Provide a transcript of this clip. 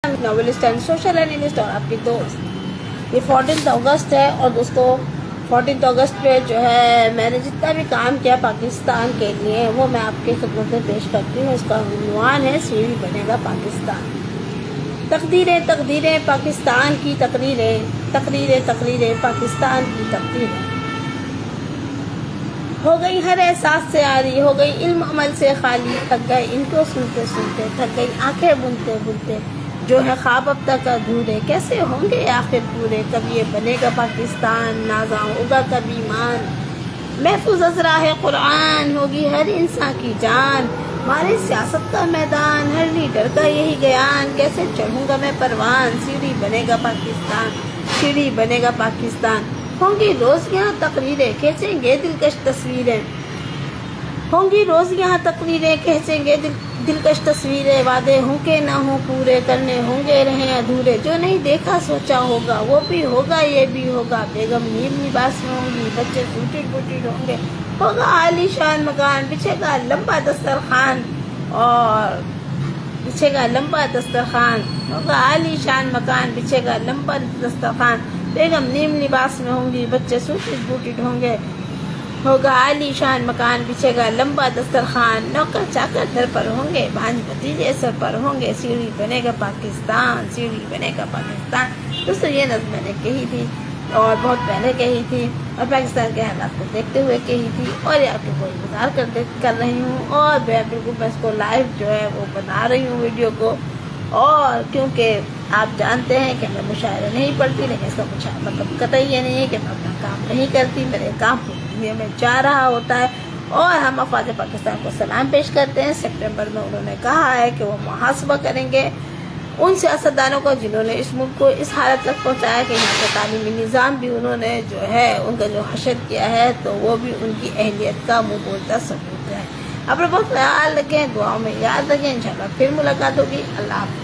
Novelist and social analyst اور آپ کی دوست۔ یہ 14 اگست ہے اور دوستوں 14 اگست پہ جو ہے میں نے جتنا بھی کام کیا پاکستان کے لیے وہ میں آپ کی خدمت میں پیش کرتی ہوں۔ اس کا عنوان ہے سیڑھی بنے گا پاکستان۔ تقدیریں تقدیریں پاکستان کی تقریریں، تقریریں تقریریں پاکستان کی تقریریں، ہو گئی ہر احساس سے عاری، ہو گئی علم عمل سے خالی، تھک گئے ان کو سنتے سنتے، تھک گئی آنکھیں بنتے بنتے، جو ہے خواب اب تک ادھورے، کیسے ہوں گے آخر پورے، کب یہ بنے گا پاکستان، نازاں ہوگا کب ایمان، محفوظ از راہ قرآن ہوگی ہر انسان کی جان، ہمارے سیاست کا میدان ہر لیڈر کا یہی گیان، کیسے چڑھوں گا میں پروان، سیڑھی بنے گا پاکستان، سیڑھی بنے گا پاکستان، ہوں گی روز یہاں تقریریں کھینچیں گے دلکش تصویریں، ہوں گی روز یہاں تقریریں کھینچیں گے دلکش تصویریں، وعدے ہوں کہ نہ ہوں پورے کرنے ہوں گے رہیں ادھورے، جو نہیں دیکھا سوچا ہوگا وہ بھی ہوگا یہ بھی ہوگا، بیگم نیم لباس میں ہوں گی، بچے سوٹڈ بوٹڈ ہوں گے، ہوگا عالی شان مکان، بچھے گا لمبا دسترخوان، اور بچھے گا لمبا دسترخوان، ہوگا عالی شان مکان، بچھے گا لمبا دسترخوان، بیگم نیم لباس میں ہوں گی، بچے سوٹڈ بوٹڈ ہوں گے، ہوگا عالی شان مکان، بچھے گا لمبا دسترخوان، نوکر چاکر در پر ہوں گے، بھانج بھتیجے سر پر ہوں گے، سیڑھی بنے گا پاکستان، سیڑھی بنے گا پاکستان۔ دوستو یہ نظم میں نے کہی تھی اور بہت پہلے کہی تھی اور پاکستان کے حالات کو دیکھتے ہوئے کہی تھی، اور یہ آپ کو انتظار کر رہی ہوں، اور بالکل میں اس کو لائیو جو ہے وہ بنا رہی ہوں ویڈیو کو، اور کیونکہ آپ جانتے ہیں کہ میں مشاعرے نہیں پڑھتی، لیکن اس کا مطلب قطعی یہ نہیں ہے کہ میں اپنا کام نہیں کرتی، میرے کام دنیا میں جا رہا ہوتا ہے، اور ہم افواج پاکستان کو سلام پیش کرتے ہیں۔ سپٹمبر میں انہوں نے کہا ہے کہ وہ محاسبہ کریں گے ان سیاستدانوں کو جنہوں نے اس ملک کو اس حالت تک پہنچایا کہ یہاں کا تعلیمی نظام بھی انہوں نے جو ہے ان کا جو حشر کیا ہے تو وہ بھی ان کی اہلیت کا منہ بولتا ثبوت ہے۔ اپنا بہت خیال رکھیں، دعاؤں میں یاد رکھیں، انشاءاللہ پھر ملاقات ہوگی۔ اللہ حافظ۔